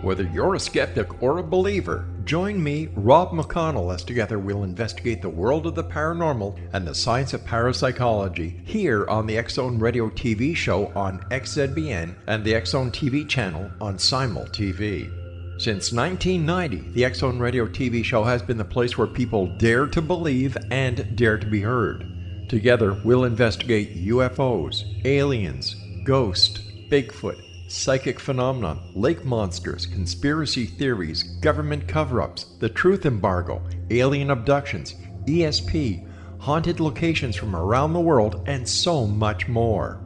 Whether you're a skeptic or a believer, join me, Rob McConnell, as together we'll investigate the world of the paranormal and the science of parapsychology here on the X-Zone Radio TV show on XZBN and the X-Zone TV channel on Simul TV. Since 1990, the X-Zone Radio TV show has been the place where people dare to believe and dare to be heard. Together, we'll investigate UFOs, aliens, ghosts, Bigfoot, psychic phenomenon, lake monsters, conspiracy theories, government cover-ups, the truth embargo, alien abductions, ESP, haunted locations from around the world, and so much more.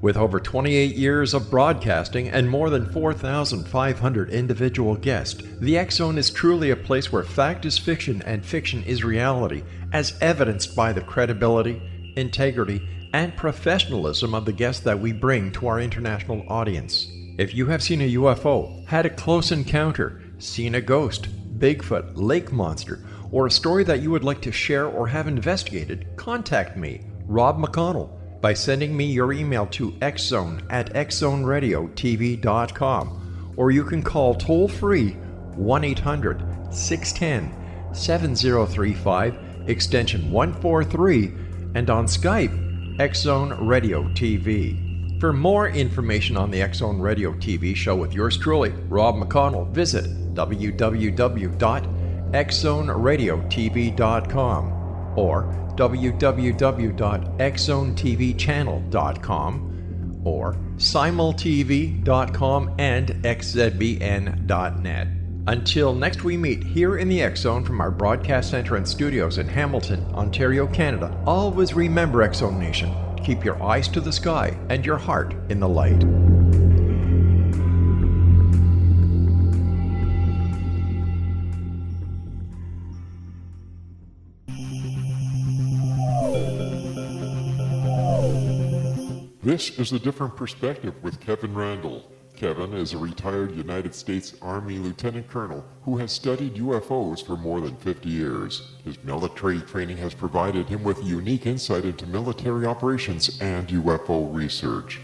With over 28 years of broadcasting and more than 4,500 individual guests, the X-Zone is truly a place where fact is fiction and fiction is reality, as evidenced by the credibility, integrity, and professionalism of the guests that we bring to our international audience. If you have seen a UFO, had a close encounter, seen a ghost, Bigfoot, lake monster, or a story that you would like to share or have investigated, contact me, Rob McConnell, by sending me your email to xzone@xzoneradiotv.com, or you can call toll-free 1-800-610-7035, extension 143, and on Skype, X-Zone Radio TV. For more information on the X-Zone Radio TV show with yours truly, Rob McConnell, visit www.xzoneradiotv.com or www.xzonetvchannel.com or simultv.com and xzbn.net. Until next we meet here in the X-Zone from our broadcast center and studios in Hamilton, Ontario, Canada, always remember, X-Zone Nation, keep your eyes to the sky and your heart in the light. This is A Different Perspective with Kevin Randle. Kevin is a retired United States Army Lieutenant Colonel who has studied UFOs for more than 50 years. His military training has provided him with unique insight into military operations and UFO research.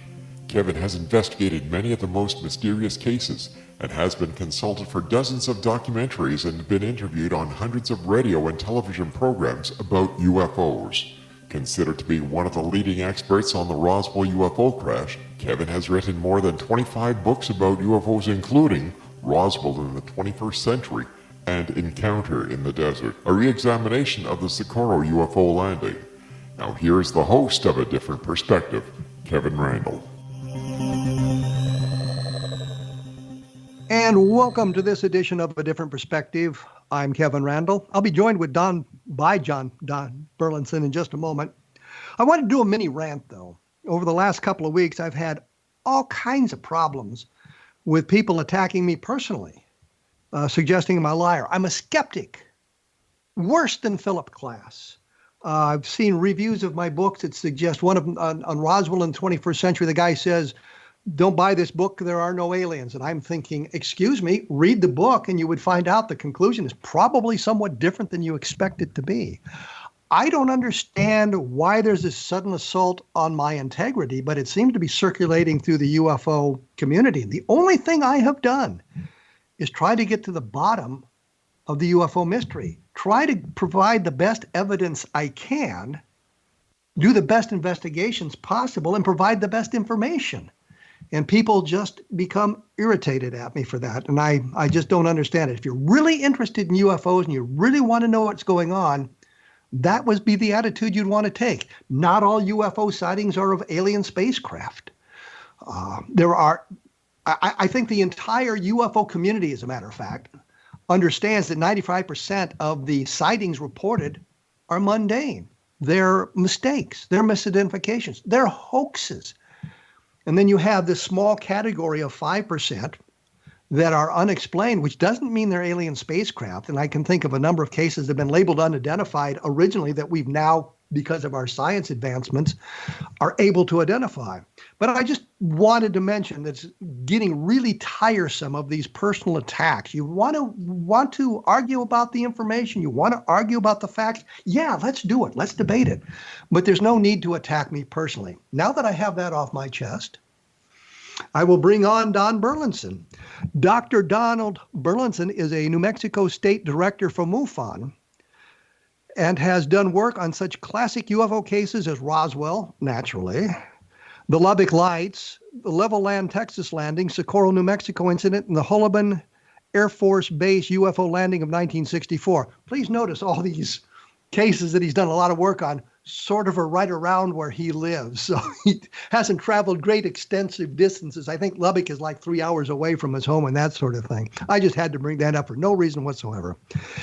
Kevin has investigated many of the most mysterious cases and has been consulted for dozens of documentaries and been interviewed on hundreds of radio and television programs about UFOs. Considered to be one of the leading experts on the Roswell UFO crash, Kevin has written more than 25 books about UFOs, including Roswell in the 21st Century and Encounter in the Desert, a re-examination of the Socorro UFO landing. Now here's the host of A Different Perspective, Kevin Randle. And welcome to this edition of A Different Perspective. I'm Kevin Randle. I'll be joined with Don Burleson in just a moment. I want to do a mini rant, though. Over the last couple of weeks, I've had all kinds of problems with people attacking me personally, suggesting I'm a liar. I'm a skeptic, worse than Philip Klass. I've seen reviews of my books that suggest one of them on Roswell in the 21st century. The guy says, "Don't buy this book, there are no aliens." And I'm thinking, excuse me, read the book and you would find out the conclusion is probably somewhat different than you expect it to be. I don't understand why there's this sudden assault on my integrity, but it seems to be circulating through the UFO community. The only thing I have done is try to get to the bottom of the UFO mystery, try to provide the best evidence I can, do the best investigations possible, and provide the best information. And people just become irritated at me for that. And I just don't understand it. If you're really interested in UFOs and you really want to know what's going on, that would be the attitude you'd want to take. Not all UFO sightings are of alien spacecraft. I think the entire UFO community, as a matter of fact, understands that 95% of the sightings reported are mundane. They're mistakes. They're misidentifications. They're hoaxes. And then you have this small category of 5% that are unexplained, which doesn't mean they're alien spacecraft. And I can think of a number of cases that have been labeled unidentified originally that we've now, because of our science advancements, are able to identify. But I just wanted to mention that it's getting really tiresome of these personal attacks. You want to argue about the information. You want to argue about the facts. Yeah, let's do it. Let's debate it. But there's no need to attack me personally. Now that I have that off my chest, I will bring on Don Burleson. Dr. Donald Burleson is a New Mexico State Director for MUFON and has done work on such classic UFO cases as Roswell, naturally, the Lubbock Lights, the Levelland, Texas landing, Socorro, New Mexico incident, and the Holloman Air Force Base UFO landing of 1964. Please notice all these cases that he's done a lot of work on sort of are right around where he lives. So he hasn't traveled great extensive distances. I think Lubbock is like 3 hours away from his home and that sort of thing. I just had to bring that up for no reason whatsoever.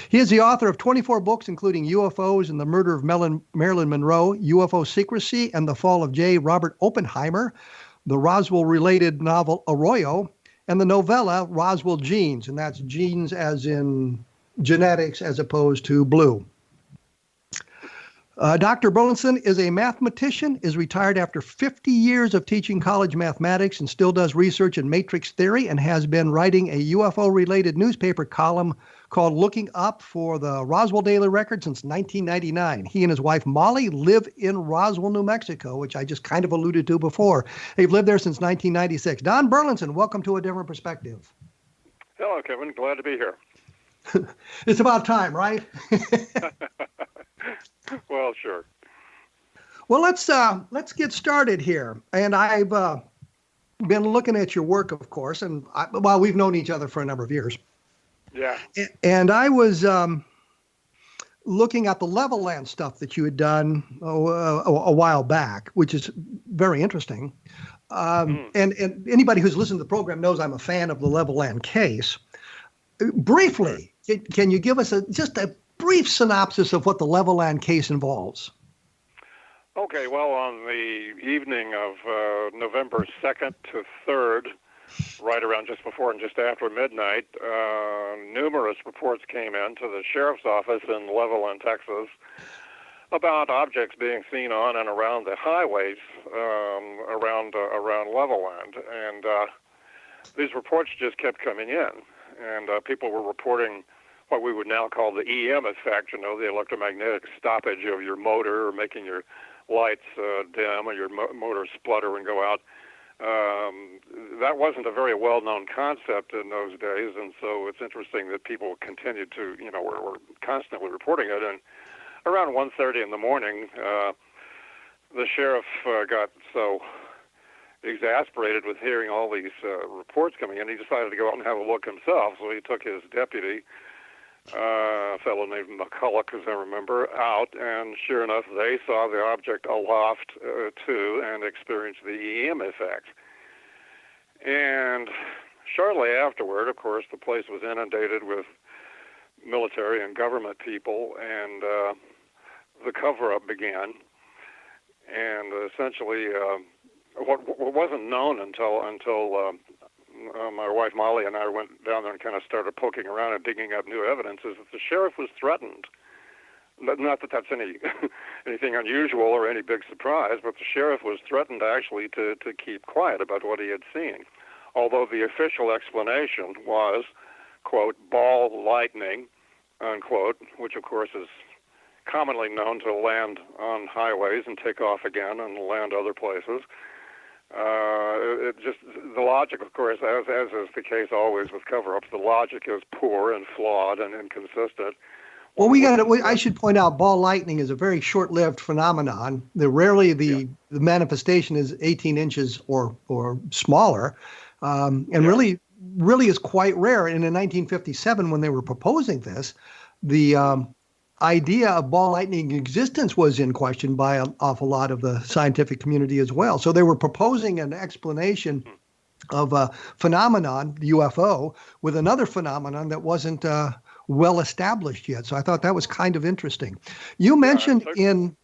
He is the author of 24 books, including UFOs and the Murder of Marilyn Monroe, UFO Secrecy and the Fall of J. Robert Oppenheimer, the Roswell-related novel Arroyo, and the novella Roswell Genes, and that's genes as in genetics as opposed to blue. Dr. Burleson is a mathematician, is retired after 50 years of teaching college mathematics and still does research in matrix theory and has been writing a UFO-related newspaper column called Looking Up for the Roswell Daily Record since 1999. He and his wife, Mollie, live in Roswell, New Mexico, which I just kind of alluded to before. They've lived there since 1996. Don Burleson, welcome to A Different Perspective. Hello, Kevin. Glad to be here. It's about time, right? Well, sure. Well, let's get started here. And I've been looking at your work, of course, and we've known each other for a number of years. Yeah. And I was looking at the Levelland stuff that you had done a while back, which is very interesting. And anybody who's listened to the program knows I'm a fan of the Levelland case. Briefly, can you give us just a brief synopsis of what the Levelland case involves? Okay, well, on the evening of November 2nd to 3rd, right around just before and just after midnight, numerous reports came in to the sheriff's office in Levelland, Texas, about objects being seen on and around the highways around Levelland. And these reports just kept coming in, and people were reporting what we would now call the EM effect, the electromagnetic stoppage of your motor or making your lights dim or your motor splutter and go out. That wasn't a very well-known concept in those days, and so it's interesting that people continued to, were constantly reporting it. And around 1:30 in the morning, the sheriff got so exasperated with hearing all these reports coming in, he decided to go out and have a look himself. So he took his deputy, a fellow named McCulloch, as I remember, out, and sure enough, they saw the object aloft too and experienced the EM effect. And shortly afterward, of course, the place was inundated with military and government people, and the cover-up began. And essentially, what wasn't known until my wife Mollie and I went down there and kind of started poking around and digging up new evidence is that the sheriff was threatened. Not that that's anything unusual or any big surprise, but the sheriff was threatened actually to keep quiet about what he had seen. Although the official explanation was, quote, ball lightning, unquote, which of course is commonly known to land on highways and take off again and land other places. The logic, of course, as is the case always with cover-ups, the logic is poor and flawed and inconsistent. Well, I should point out, ball lightning is a very short-lived phenomenon. The manifestation is 18 inches or smaller, really is quite rare. And in 1957, when they were proposing this, the idea of ball lightning existence was in question by an awful lot of the scientific community as well. So they were proposing an explanation of a phenomenon, the UFO, with another phenomenon that wasn't well established yet. So I thought that was kind of interesting. You mentioned in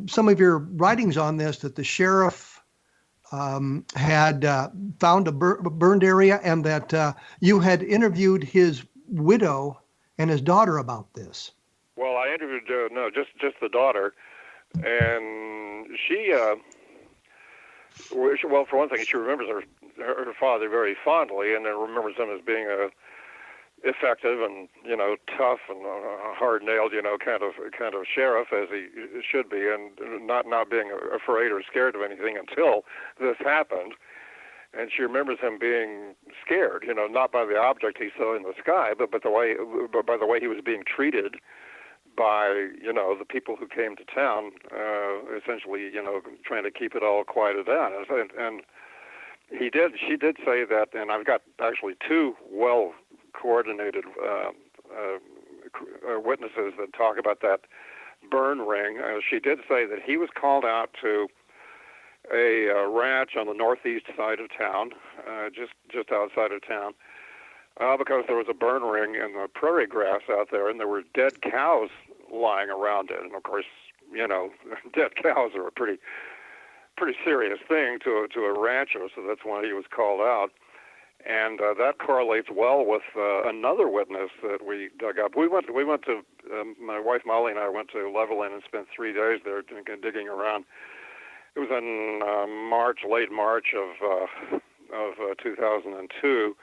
some of your writings on this that the sheriff had found a burned area and that you had interviewed his widow and his daughter about this. Well, I interviewed just the daughter, and she well, for one thing, she remembers her father very fondly, and then remembers him as being effective and tough and hard-nailed, kind of sheriff as he should be, and not being afraid or scared of anything until this happened. and she remembers him being scared, not by the object he saw in the sky, but by the way he was being treated by, the people who came to town, essentially, trying to keep it all quieted down. And she did say that, and I've got actually two well-coordinated witnesses that talk about that burn ring. She did say that he was called out to a ranch on the northeast side of town, just outside of town, because there was a burn ring in the prairie grass out there, and there were dead cows lying around it. And of course, dead cows are a pretty serious thing to a rancher, so that's why he was called out. And that correlates well with another witness that we dug up. We went to my wife Mollie and I went to Levelland and spent 3 days there digging around. It was in late March of 2002.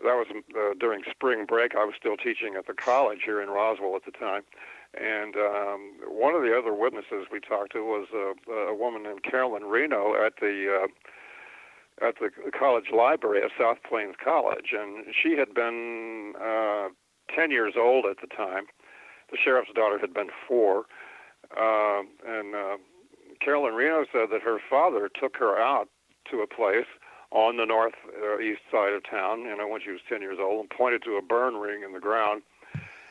That was during spring break. I was still teaching at the college here in Roswell at the time. And one of the other witnesses we talked to was a woman named Carolyn Reno at the college library at South Plains College, and she had been 10 years old at the time. The sheriff's daughter had been 4, and Carolyn Reno said that her father took her out to a place on the northeast side of town, when she was 10 years old, and pointed to a burn ring in the ground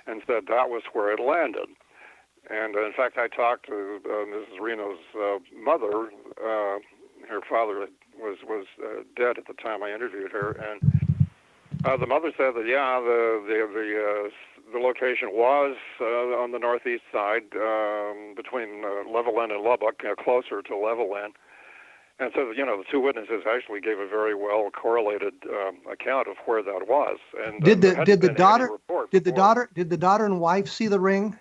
and said that was where it landed. And in fact, I talked to Mrs. Reno's mother. Her father was dead at the time I interviewed her, and the mother said that the location was on the northeast side, between Levelland and Lubbock, closer to Levelland. And so, the two witnesses actually gave a very well correlated account of where that was. And did the daughter and wife see the ring?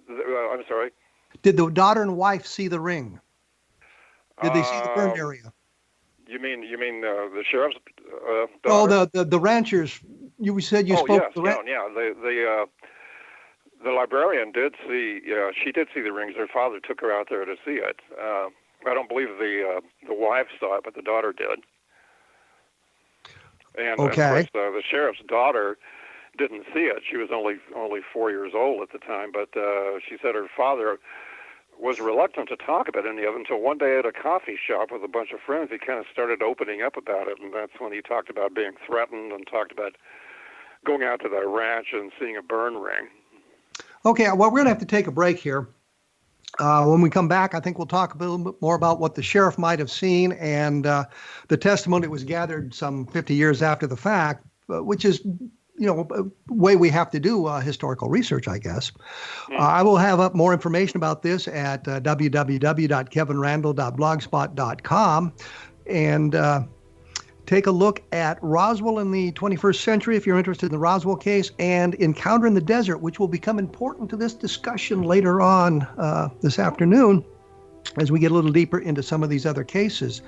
I'm sorry. Did the daughter and wife see the ring? Did they see the burned area? You mean the sheriff's daughter? Oh, the ranchers. You said you spoke to the ranchers. Yeah. The librarian did see. She did see the rings. Her father took her out there to see it. I don't believe the wife saw it, but the daughter did. And okay. Of course, the sheriff's daughter didn't see it. She was only 4 years old at the time, but she said her father was reluctant to talk about any of it until one day at a coffee shop with a bunch of friends, he kind of started opening up about it, and that's when he talked about being threatened and talked about going out to the ranch and seeing a burn ring. Okay, well, we're going to have to take a break here. When we come back, I think we'll talk a little bit more about what the sheriff might have seen and the testimony that was gathered some 50 years after the fact, which is a way we have to do historical research, I guess. I will have up more information about this at www.kevinrandle.blogspot.com and take a look at Roswell in the 21st century if you're interested in the Roswell case, and Encounter in the Desert, which will become important to this discussion later on this afternoon as we get a little deeper into some of these other cases.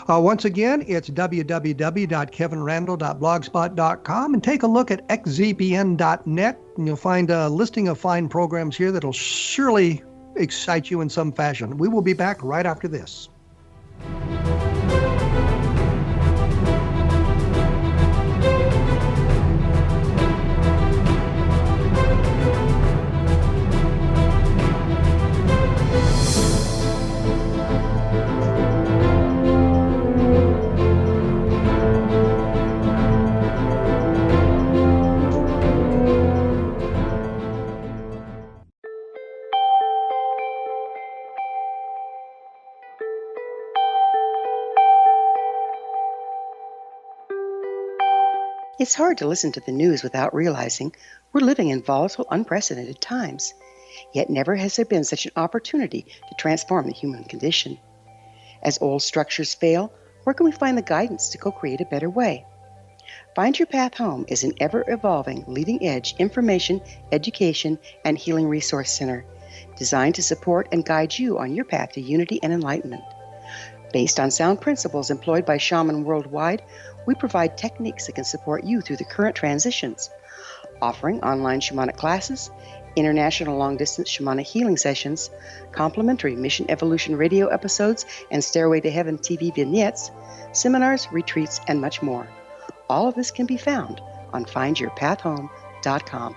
Once again, it's www.kevinrandle.blogspot.com, and take a look at xzbn.net, and you'll find a listing of fine programs here that'll surely excite you in some fashion. We will be back right after this. It's hard to listen to the news without realizing we're living in volatile, unprecedented times. Yet never has there been such an opportunity to transform the human condition. As old structures fail, where can we find the guidance to co-create a better way? Find Your Path Home is an ever-evolving, leading-edge information, education, and healing resource center designed to support and guide you on your path to unity and enlightenment. Based on sound principles employed by shamans worldwide, we provide techniques that can support you through the current transitions, offering online shamanic classes, international long-distance shamanic healing sessions, complimentary Mission Evolution radio episodes and Stairway to Heaven TV vignettes, seminars, retreats, and much more. All of this can be found on findyourpathhome.com.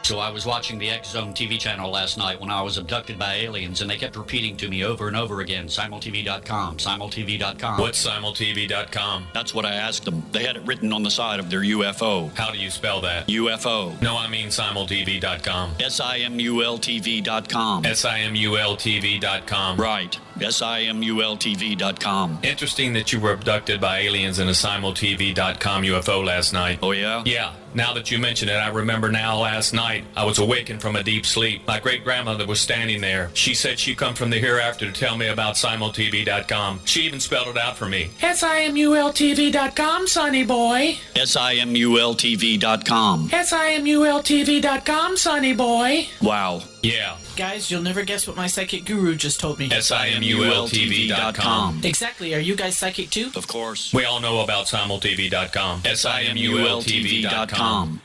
So I was watching the X Zone TV channel last night when I was abducted by aliens, and they kept repeating to me over and over again, simultv.com, simultv.com. What's simultv.com? That's what I asked them. They had it written on the side of their UFO. How do you spell that? UFO. No, I mean simultv.com. simultv.com. simultv.com. Right. simultv.com. Interesting that you were abducted by aliens in a simultv.com UFO last night. Oh, yeah? Yeah. Now that you mention it, I remember now last night I was awakened from a deep sleep. My great-grandmother was standing there. She said she'd come from the hereafter to tell me about simultv.com. She even spelled it out for me. simultv.com, sonny boy. simultv.com. simultv.com, sonny boy. Wow. Yeah. Guys, you'll never guess what my psychic guru just told me. simultv.com. Exactly. Are you guys psychic too? Of course. We all know about simultv.com. simultv.com.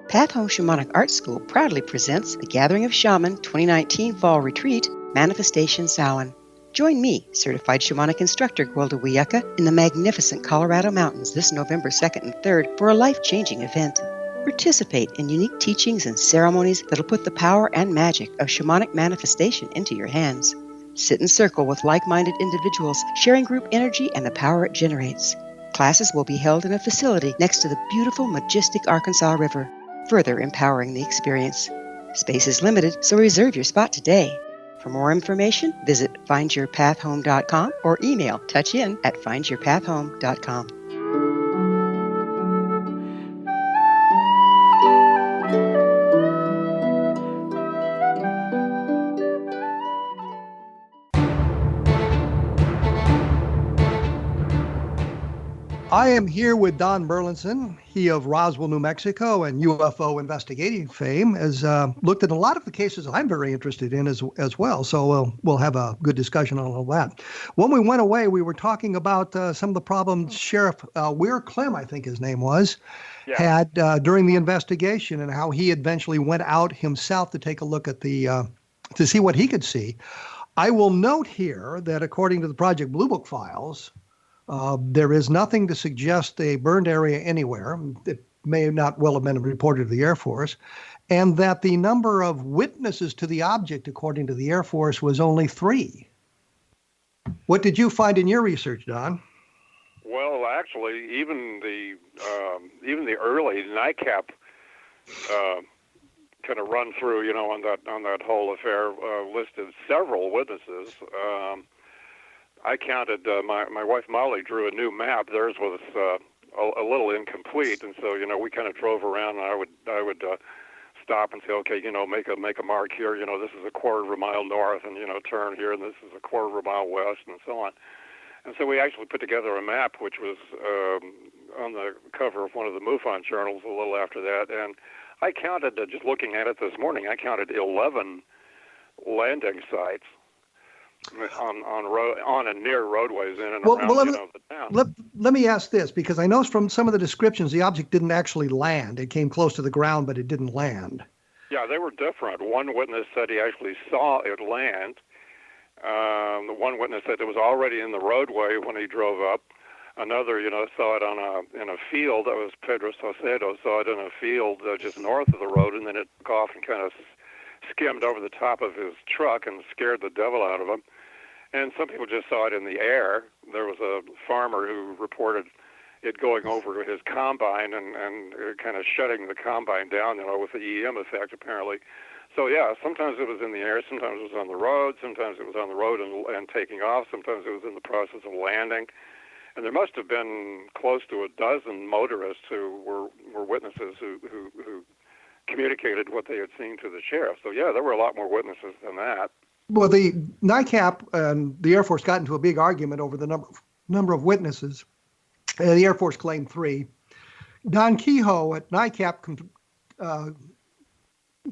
Path Home Shamanic Art School proudly presents the Gathering of Shaman 2019 Fall Retreat, Manifestation Samhain. Join me, certified shamanic instructor Gwilda Wiyaka, in the magnificent Colorado Mountains this November 2nd and 3rd for a life-changing event. Participate in unique teachings and ceremonies that'll put the power and magic of shamanic manifestation into your hands. Sit in circle with like-minded individuals, sharing group energy and the power it generates. Classes will be held in a facility next to the beautiful, majestic Arkansas River, further empowering the experience. Space is limited, so reserve your spot today. For more information, visit findyourpathhome.com or email touchin@findyourpathhome.com. I am here with Don Burleson. He of Roswell, New Mexico, and UFO investigating fame has looked at a lot of the cases I'm very interested in as well. So we'll have a good discussion on all that. When we went away, we were talking about some of the problems Sheriff Weir Clem, I think his name was, had during the investigation, and how he eventually went out himself to take a look at the to see what he could see. I will note here that according to the Project Blue Book files, there is nothing to suggest a burned area anywhere. It may not well have been reported to the Air Force, and that the number of witnesses to the object, according to the Air Force, was only 3. What did you find in your research, Don? Well, actually, even the early NICAP kind of run through, on that whole affair, listed several witnesses. I counted, my wife Mollie drew a new map. Theirs was a little incomplete, and so we kind of drove around, and I would stop and say, okay, make a mark here. This is a quarter of a mile north, and turn here, and this is a quarter of a mile west, and so on. And so we actually put together a map, which was on the cover of one of the MUFON journals a little after that. And I counted, just looking at it this morning, I counted 11 landing sites on and near roadways in and around the town. Let me ask this, because I know from some of the descriptions the object didn't actually land. It came close to the ground, but it didn't land. Yeah, they were different. One witness said he actually saw it land. The one witness said it was already in the roadway when he drove up. Another, saw it in a field. That was Pedro Saucedo, saw it in a field just north of the road, and then it took off and kind of skimmed over the top of his truck and scared the devil out of him. And some people just saw it in the air. There was a farmer who reported it going over his combine and kind of shutting the combine down, with the EM effect, apparently. So, yeah, sometimes it was in the air, sometimes it was on the road, sometimes it was on the road and taking off, sometimes it was in the process of landing. And there must have been close to a dozen motorists who were witnesses who communicated what they had seen to the sheriff. So, yeah, there were a lot more witnesses than that. Well, the NICAP and the Air Force got into a big argument over the number of witnesses. The Air Force claimed 3. Don Kehoe at NICAP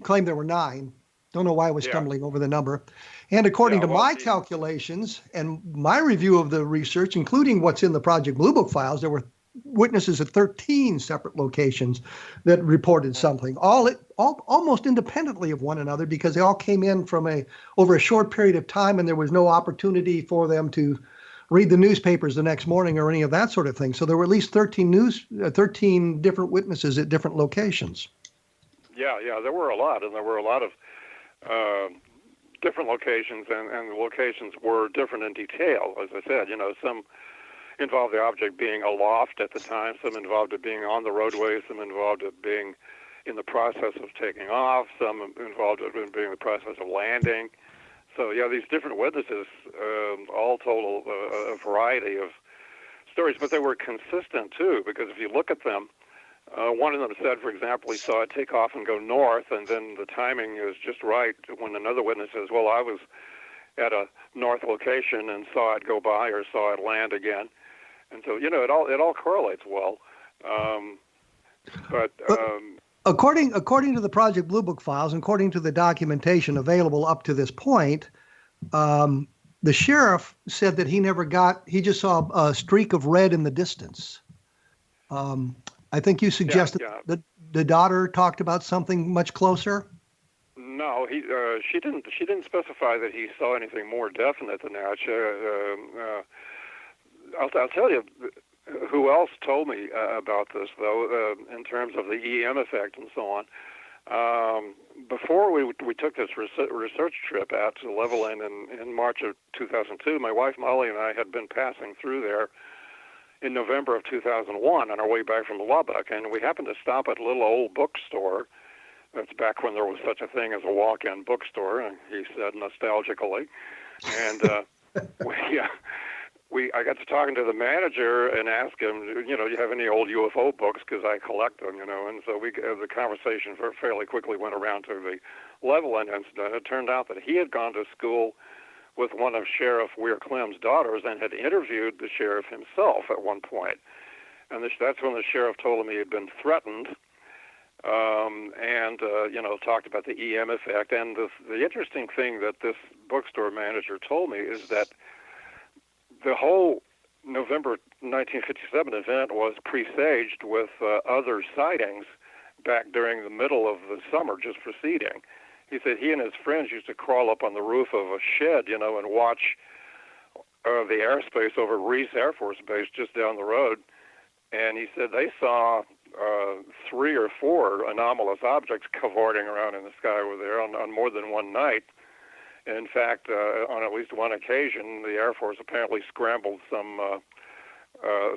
claimed there were 9. Don't know why I was Yeah. stumbling over the number. And according Yeah, to well, my calculations and my review of the research, including what's in the Project Blue Book files, there were witnesses at 13 separate locations that reported something, all almost independently of one another, because they all came in from over a short period of time, and there was no opportunity for them to read the newspapers the next morning or any of that sort of thing. So there were at least 13 different witnesses at different locations. Yeah, there were a lot, and there were a lot of different locations, and the locations were different in detail. As I said, some involved the object being aloft at the time, some involved it being on the roadway, some involved it being in the process of taking off, some involved it being in the process of landing. So, yeah, these different witnesses all told a variety of stories, but they were consistent, too, because if you look at them, one of them said, for example, he saw it take off and go north, and then the timing is just right when another witness says, well, I was at a north location and saw it go by or saw it land again. And so, it all correlates well. According to the Project Blue Book files, and according to the documentation available up to this point, the sheriff said that he just saw a streak of red in the distance. I think you suggested that the daughter talked about something much closer. No, she didn't specify that he saw anything more definite than that. I'll tell you who else told me about this, though, in terms of the EM effect and so on. Before we took this research trip out to Levelland in March of 2002, my wife Mollie and I had been passing through there in November of 2001 on our way back from Lubbock, and we happened to stop at a little old bookstore. That's back when there was such a thing as a walk-in bookstore, he said nostalgically. And I got to talking to the manager and asked him, do you have any old UFO books? Because I collect them, and so the conversation fairly quickly went around to the Levelland incident. It turned out that he had gone to school with one of Sheriff Weir Clem's daughters and had interviewed the sheriff himself at one point. And that's when the sheriff told him he had been threatened, and talked about the EM effect. And the interesting thing that this bookstore manager told me is that the whole November 1957 event was presaged with other sightings back during the middle of the summer just preceding. He said he and his friends used to crawl up on the roof of a shed, and watch the airspace over Reese Air Force Base just down the road. And he said they saw 3 or 4 anomalous objects cavorting around in the sky over there on more than one night. In fact, on at least one occasion, the Air Force apparently scrambled some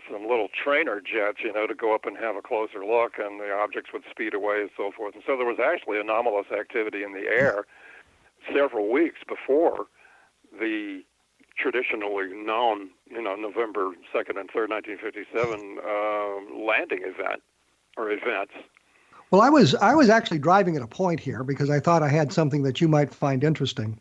little trainer jets, to go up and have a closer look, and the objects would speed away and so forth. And so there was actually anomalous activity in the air several weeks before the traditionally known, November 2nd and 3rd, 1957 landing event or events. Well, I was actually driving at a point here because I thought I had something that you might find interesting.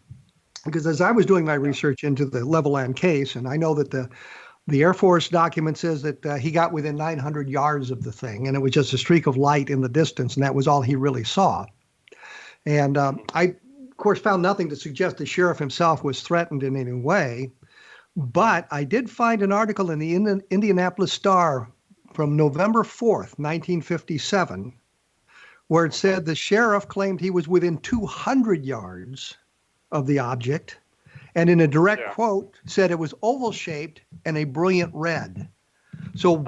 Because as I was doing my research into the Levelland case, and I know that the Air Force document says that he got within 900 yards of the thing, and it was just a streak of light in the distance, and that was all he really saw. And I, of course, found nothing to suggest the sheriff himself was threatened in any way. But I did find an article in the Indianapolis Star from November 4th, 1957, where it said the sheriff claimed he was within 200 yards of the object, and in a direct quote said it was oval-shaped and a brilliant red. So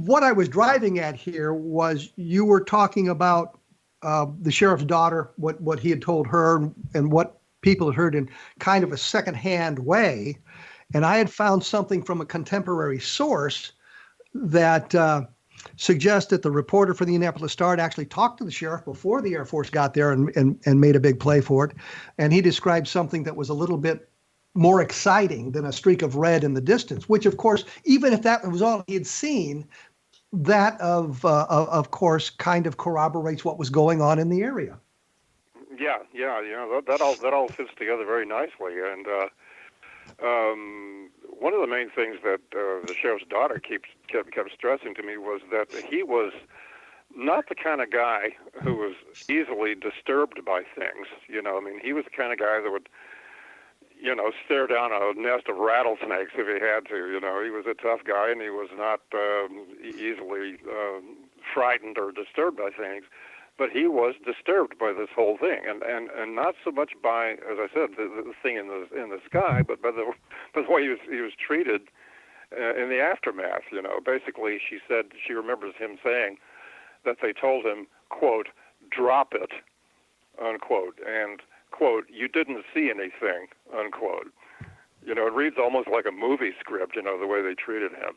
what I was driving at here was you were talking about the sheriff's daughter, what he had told her and what people had heard in kind of a secondhand way. And I had found something from a contemporary source that suggests that the reporter for the Indianapolis Star had actually talked to the sheriff before the Air Force got there and made a big play for it. And he described something that was a little bit more exciting than a streak of red in the distance, which, of course, even if that was all he had seen, that, of course, kind of corroborates what was going on in the area. Yeah, that all fits together very nicely. And one of the main things that the sheriff's daughter kept stressing to me was that he was not the kind of guy who was easily disturbed by things. You know, I mean, he was the kind of guy that would, you know, stare down a nest of rattlesnakes if he had to. You know, he was a tough guy, and he was not easily frightened or disturbed by things. But he was disturbed by this whole thing, and not so much by, as I said, the thing in the sky, but by the way he was treated in the aftermath. You know, basically, she said she remembers him saying that they told him, quote, "Drop it," unquote, and quote, "You didn't see anything," unquote. You know, it reads almost like a movie script. You know, the way they treated him.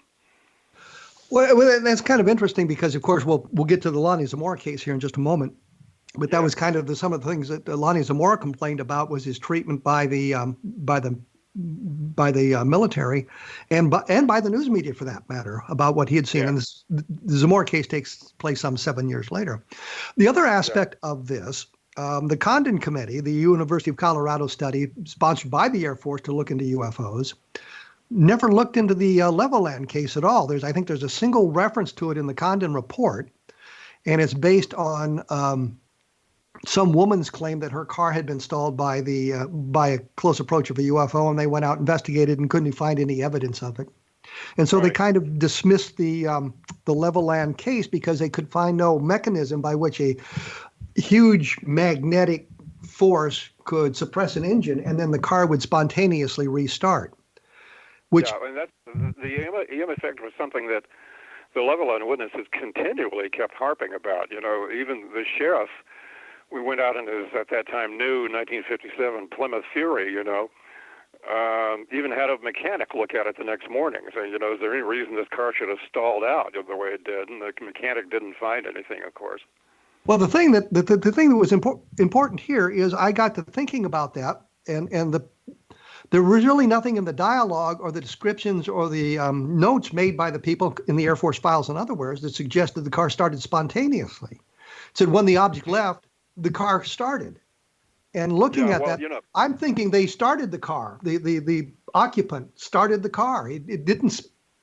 Well, that's kind of interesting because, of course, we'll get to the Lonnie Zamora case here in just a moment. But that was kind of some of the things that Lonnie Zamora complained about was his treatment by the military and by the news media, for that matter, about what he had seen. And the Zamora case takes place some 7 years later. The other aspect of this, the Condon Committee, the University of Colorado study sponsored by the Air Force to look into UFOs, never looked into the Levelland case at all. I think there's a single reference to it in the Condon report, and it's based on some woman's claim that her car had been stalled by a close approach of a UFO, and they went out, investigated, and couldn't find any evidence of it. And so they kind of dismissed the Levelland case because they could find no mechanism by which a huge magnetic force could suppress an engine, and then the car would spontaneously restart. And that's, the EM effect was something that the Levelland witnesses continually kept harping about. You know, even the sheriff, we went out in his, at that time, new 1957 Plymouth Fury, you know, even had a mechanic look at it the next morning, saying, you know, is there any reason this car should have stalled out the way it did? And the mechanic didn't find anything, of course. Well, the thing that was important here is I got to thinking about that, and there was really nothing in the dialogue or the descriptions or the notes made by the people in the Air Force files and otherwhere that suggested the car started spontaneously. It said when the object left, the car started. And looking at that, you know, I'm thinking they started the car. The occupant started the car. It didn't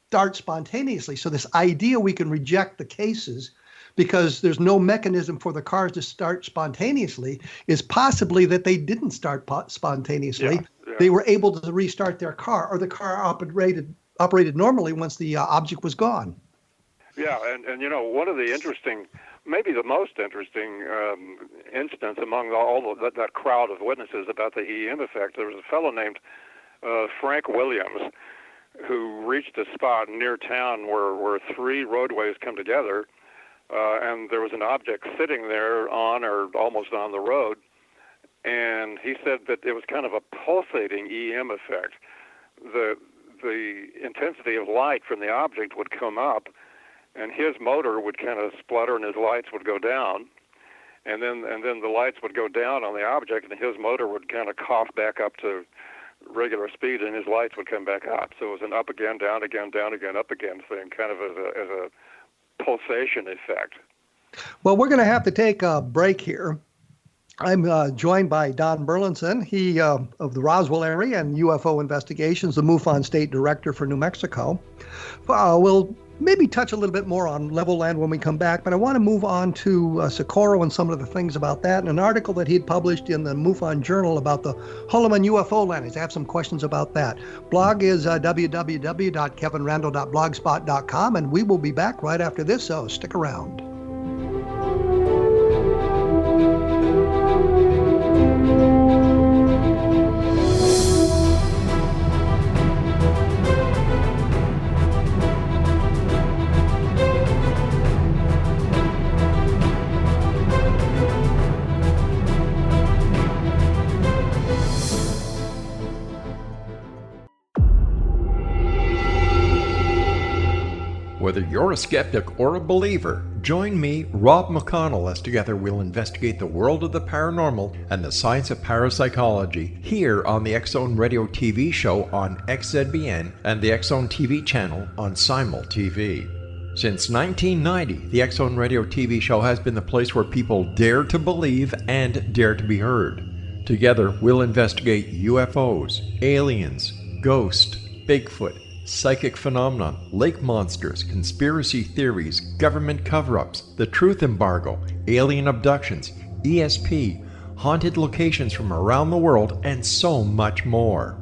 start spontaneously. So this idea we can reject the cases because there's no mechanism for the cars to start spontaneously is possibly that they didn't start spontaneously. Yeah. They were able to restart their car, or the car operated normally once the object was gone. Yeah, and you know, one of the interesting, maybe the most interesting instance among all of that crowd of witnesses about the EM effect, there was a fellow named Frank Williams who reached a spot near town where three roadways come together, and there was an object sitting there on or almost on the road, and he said that it was kind of a pulsating EM effect. The intensity of light from the object would come up, and his motor would kind of splutter and his lights would go down, and then the lights would go down on the object, and his motor would kind of cough back up to regular speed, and his lights would come back up. So it was an up again, down again, down again, up again thing, kind of as a pulsation effect. Well, we're going to have to take a break here. I'm joined by Don Burleson, he of the Roswell area and UFO investigations, the MUFON State Director for New Mexico. We'll maybe touch a little bit more on Levelland when we come back, but I want to move on to Socorro and some of the things about that, and an article that he'd published in the MUFON Journal about the Holloman UFO landings. I have some questions about that. Blog is www.kevinrandle.blogspot.com, and we will be back right after this, so stick around. Whether you're a skeptic or a believer, join me, Rob McConnell, as together we'll investigate the world of the paranormal and the science of parapsychology here on the X-Zone Radio TV show on XZBN and the X-Zone TV channel on Simul TV. Since 1990, the X-Zone Radio TV show has been the place where people dare to believe and dare to be heard. Together, we'll investigate UFOs, aliens, ghosts, Bigfoot, psychic phenomenon, lake monsters, conspiracy theories, government cover-ups, the truth embargo, alien abductions, ESP, haunted locations from around the world, and so much more.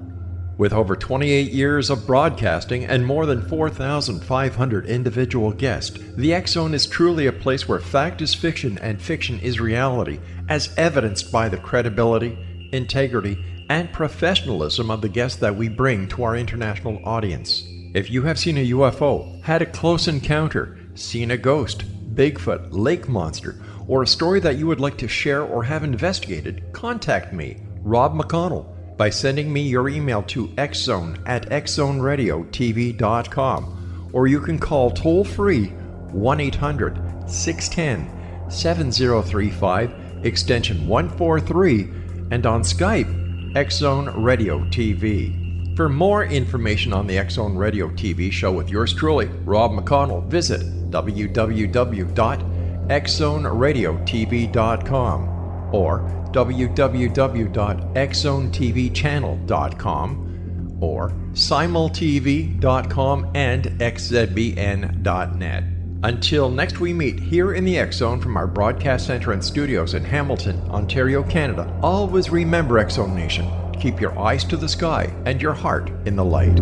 With over 28 years of broadcasting and more than 4,500 individual guests, the X Zone is truly a place where fact is fiction and fiction is reality, as evidenced by the credibility, integrity, and professionalism of the guests that we bring to our international audience. If you have seen a UFO, had a close encounter, seen a ghost, Bigfoot, lake monster, or a story that you would like to share or have investigated, contact me, Rob McConnell, by sending me your email to xzone@xzoneradiotv.com, or you can call toll-free 1-800-610-7035, extension 143, and on Skype, X Zone Radio TV. For more information on the X Zone Radio TV show with yours truly, Rob McConnell, visit www.xzoneradiotv.com or www.xzonetvchannel.com or simultv.com and xzbn.net. Until next we meet here in the X Zone from our broadcast center and studios in Hamilton, Ontario, Canada, always remember, X Zone Nation, keep your eyes to the sky and your heart in the light.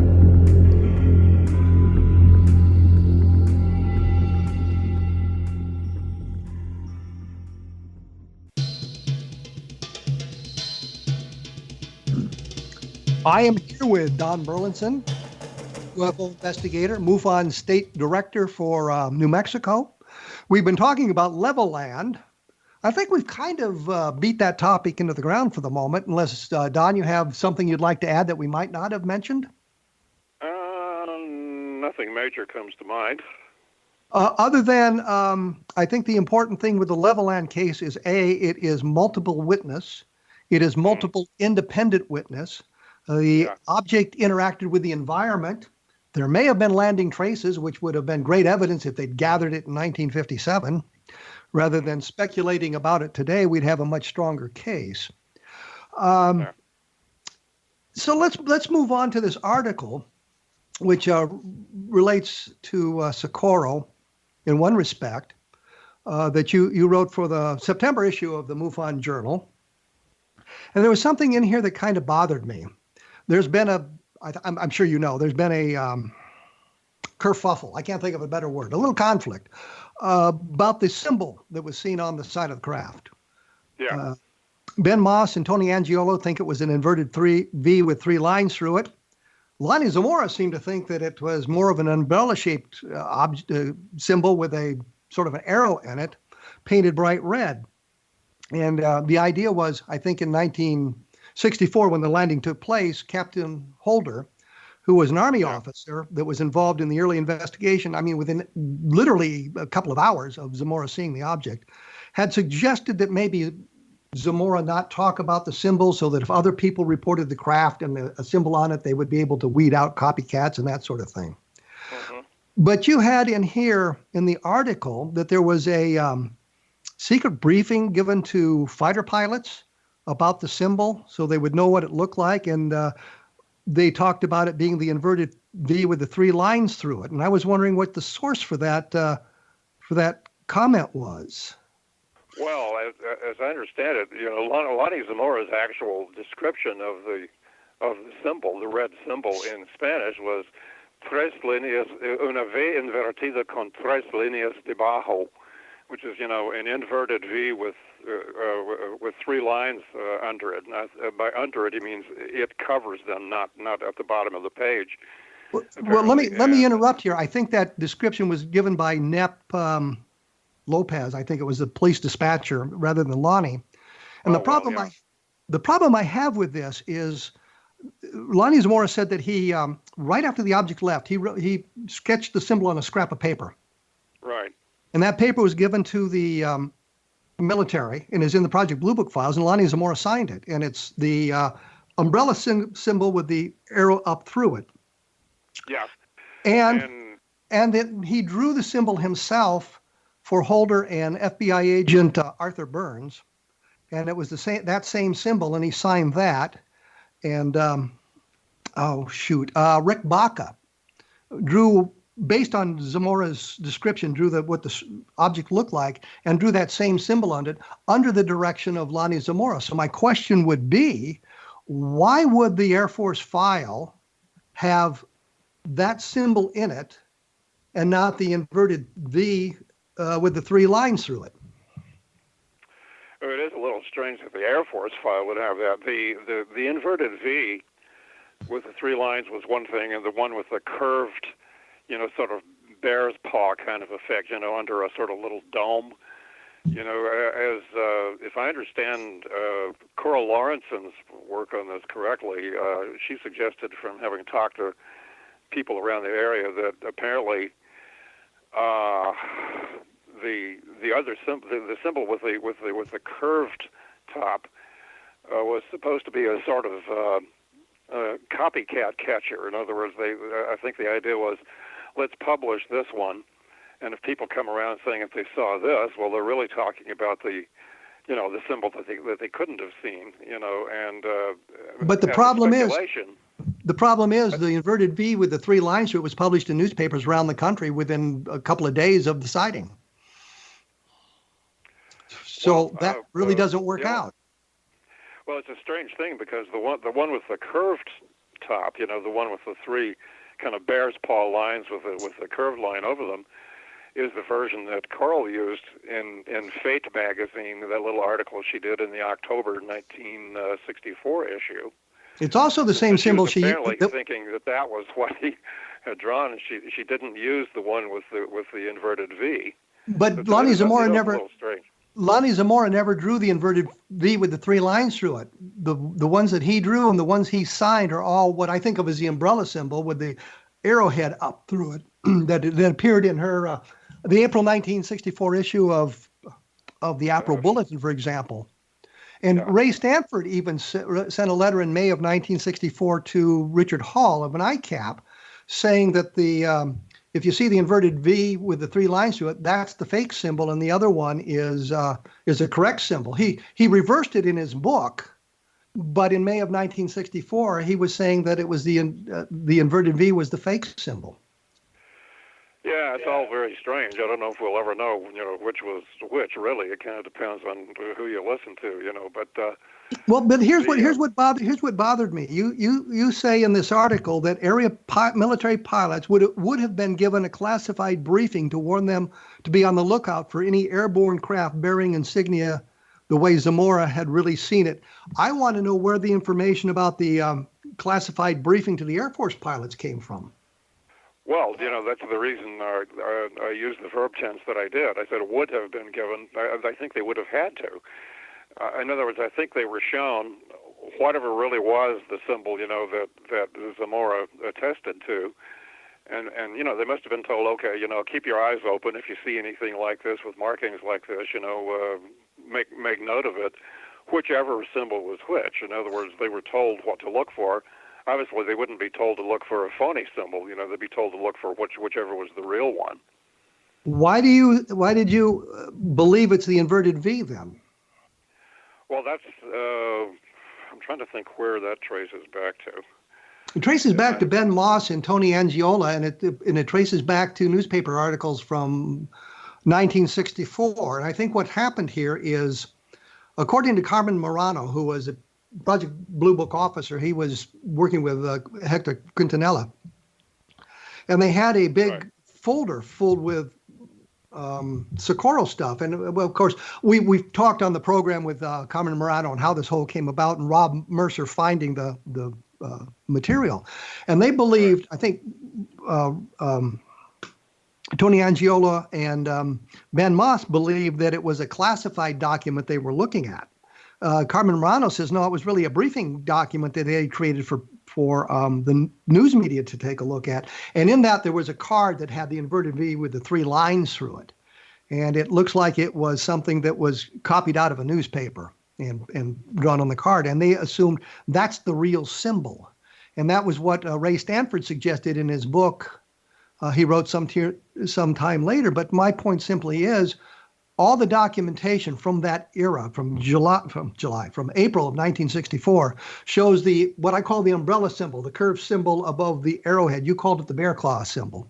I am here with Don Burleson, UFO investigator, MUFON state director for New Mexico. We've been talking about Levelland. I think we've kind of beat that topic into the ground for the moment, unless, Don, you have something you'd like to add that we might not have mentioned? Nothing major comes to mind. Other than, I think the important thing with the Levelland case is, A, it is multiple witness. It is multiple independent witness. The object interacted with the environment. There may have been landing traces, which would have been great evidence if they'd gathered it in 1957. Rather than speculating about it today, we'd have a much stronger case. So let's move on to this article, which relates to Socorro in one respect, that you wrote for the September issue of the MUFON Journal. And there was something in here that kind of bothered me. There's been I'm sure you know, there's been a kerfuffle, I can't think of a better word, a little conflict about the symbol that was seen on the side of the craft. Yeah. Ben Moss and Tony Angiolo think it was an inverted V with three lines through it. Lonnie Zamora seemed to think that it was more of an umbrella-shaped symbol with a sort of an arrow in it, painted bright red. And the idea was, I think in 1964, when the landing took place, Captain Holder, who was an Army officer that was involved in the early investigation, I mean, within literally a couple of hours of Zamora seeing the object, had suggested that maybe Zamora not talk about the symbol so that if other people reported the craft and a symbol on it, they would be able to weed out copycats and that sort of thing. Mm-hmm. But you had in here in the article that there was a secret briefing given to fighter pilots about the symbol so they would know what it looked like. And they talked about it being the inverted V with the three lines through it. And I was wondering what the source for that comment was. Well, as I understand it, Lonnie Zamora's actual description of the symbol, the red symbol in Spanish, was tres líneas, una V invertida con tres líneas debajo, which is, an inverted V with three lines under it. By under it, he means it covers them, not at the bottom of the page. Well, let me interrupt here. I think that description was given by Nep Lopez. I think it was the police dispatcher rather than Lonnie. And the problem I have with this is Lonnie Zamora said that he right after the object left, he sketched the symbol on a scrap of paper. Right. And that paper was given to the military and is in the Project Blue Book files, and Lonnie Zamora signed it. And it's the umbrella symbol with the arrow up through it. Yeah. And then he drew the symbol himself for Holder and FBI agent Arthur Burns. And it was that same symbol, and he signed that. And, Rick Baca drew, based on Zamora's description, drew what the object looked like and drew that same symbol on it under the direction of Lonnie Zamora. So my question would be, why would the Air Force file have that symbol in it and not the inverted V with the 3 lines through it? It is a little strange that the Air Force file would have that. The inverted V with the 3 lines was one thing, and the one with the curved, sort of bear's paw kind of effect, under a sort of little dome. As if I understand Coral Lawrenson's work on this correctly, she suggested, from having talked to people around the area, that apparently the other symbol, the symbol with the curved top, was supposed to be a sort of copycat catcher. In other words, I think the idea was, let's publish this one, and if people come around saying if they saw this, well, they're really talking about the symbol that they couldn't have seen, and. But the problem is. The problem is the inverted V with the 3 lines through it was published in newspapers around the country within a couple of days of the sighting. So that really doesn't work out. Well, it's a strange thing because the one with the curved top, the one with the 3 kind of bear's paw lines with the curved line over them, is the version that Coral used in Fate magazine, that little article she did in the October 1964 issue. It's also the same symbol she used. Apparently thinking that was what he had drawn, and she didn't use the one with the inverted V. But Lonnie Zamora never drew the inverted V with the 3 lines through it. The ones that he drew and the ones he signed are all what I think of as the umbrella symbol with the arrowhead up through it that appeared in her the April 1964 issue of the April Bulletin, for example. And Ray Stanford even sent a letter in May of 1964 to Richard Hall of an ICAP saying that if you see the inverted V with the 3 lines through it, that's the fake symbol, and the other one is a correct symbol. He reversed it in his book, but in May of 1964, he was saying that it was the inverted V was the fake symbol. Yeah, it's all very strange. I don't know if we'll ever know, which was which. Really, it kind of depends on who you listen to, But but here's what bothered me. You say in this article that military pilots would have been given a classified briefing to warn them to be on the lookout for any airborne craft bearing insignia the way Zamora had really seen it. I want to know where the information about the classified briefing to the Air Force pilots came from. Well, that's the reason I used the verb tense that I did. I said it would have been given. I think they would have had to. In other words, I think they were shown whatever really was the symbol, that Zamora attested to. And they must have been told, okay, keep your eyes open if you see anything like this with markings like this, make note of it, whichever symbol was which. In other words, they were told what to look for. Obviously, they wouldn't be told to look for a phony symbol. They'd be told to look for whichever was the real one. Why did you believe it's the inverted V then? Well, that's I'm trying to think where that traces back to. It traces back to Ben Moss and Tony Angiola, and it traces back to newspaper articles from 1964. And I think what happened here is, according to Carmen Morano, who was a Project Blue Book officer, he was working with Hector Quintanilla, and they had a big folder filled with Socorro stuff. And well, of course, we've talked on the program with Carmen Morano on how this whole came about, and Rob Mercer finding the material. And they believed, I think Tony Angiola and Ben Moss believed that it was a classified document they were looking at. Carmen Morano says, no, it was really a briefing document that they created for the news media to take a look at. And in that, there was a card that had the inverted V with the 3 lines through it. And it looks like it was something that was copied out of a newspaper and drawn on the card. And they assumed that's the real symbol. And that was what Ray Stanford suggested in his book. He wrote some time later. But my point simply is, all the documentation from that era, from April of 1964, shows what I call the umbrella symbol, the curved symbol above the arrowhead. You called it the bear claw symbol.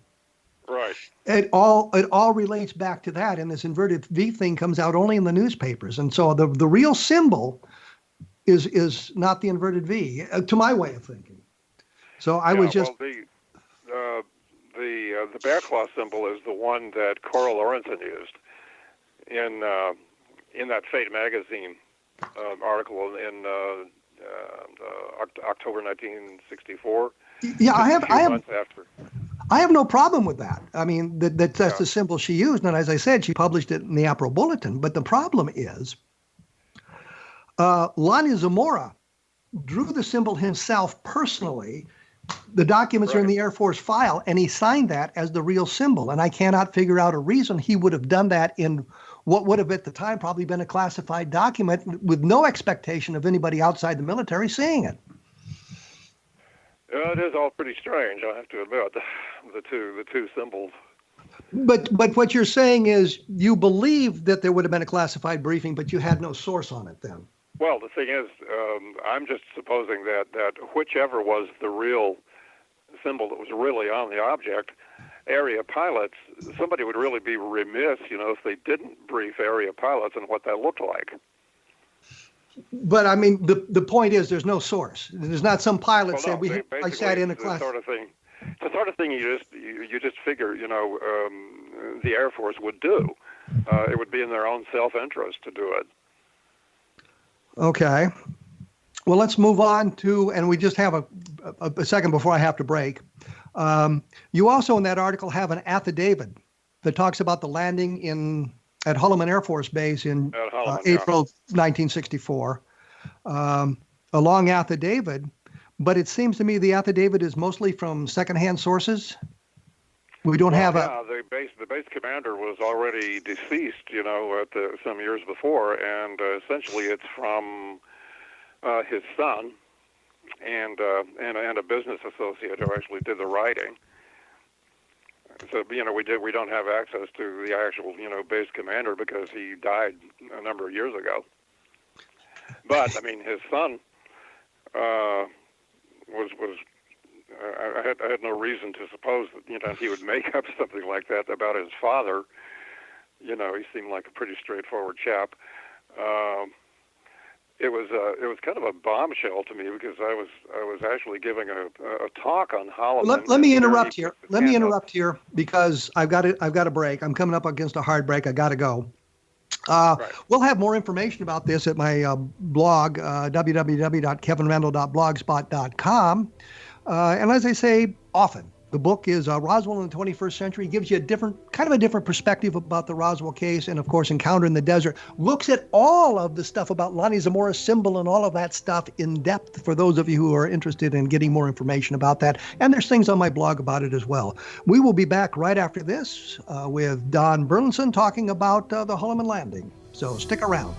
Right. It all relates back to that, and this inverted V thing comes out only in the newspapers. And so the real symbol is not the inverted V, to my way of thinking. So I was just... Well, the bear claw symbol is the one that Cora Lorenzen used in that Fate magazine article in October 1964. Yeah, I have no problem with that. I mean, that's the symbol she used, and as I said, she published it in the April Bulletin. But the problem is, Lonnie Zamora drew the symbol himself personally. The documents are in the Air Force file, and he signed that as the real symbol. And I cannot figure out a reason he would have done that in what would have at the time probably been a classified document with no expectation of anybody outside the military seeing it. It is all pretty strange, I have to admit, the two symbols. But what you're saying is you believe that there would have been a classified briefing, but you had no source on it then. Well, the thing is, I'm just supposing that whichever was the real symbol that was really on the object, area pilots, somebody would really be remiss, if they didn't brief area pilots on what that looked like. But I mean, the point is, there's no source. There's not some pilot said I sat in a class. It's the sort of thing you just figure, the Air Force would do. It would be in their own self-interest to do it. Okay. Well, let's move on to, and we just have a second before I have to break. You also in that article have an affidavit that talks about the landing at Holloman Air Force Base in April 1964. A long affidavit, but it seems to me the affidavit is mostly from secondhand sources. We don't have the base commander was already deceased, some years before, and essentially it's from his son and a business associate who actually did the writing. So we don't have access to the actual base commander because he died a number of years ago. But I mean, his son was. I had no reason to suppose that he would make up something like that about his father. He seemed like a pretty straightforward chap. It was kind of a bombshell to me because I was actually giving a talk on Holloman. Let me interrupt here. Let me interrupt here because I've got a break. I'm coming up against a hard break. I got to go. Right. We'll have more information about this at my blog, www.kevinrandle.blogspot.com. And as I say often, the book is Roswell in the 21st Century. It gives you a different perspective about the Roswell case and, of course, Encounter in the Desert. Looks at all of the stuff about Lonnie Zamora's symbol and all of that stuff in depth for those of you who are interested in getting more information about that. And there's things on my blog about it as well. We will be back right after this with Don Burleson talking about the Holloman landing. So stick around.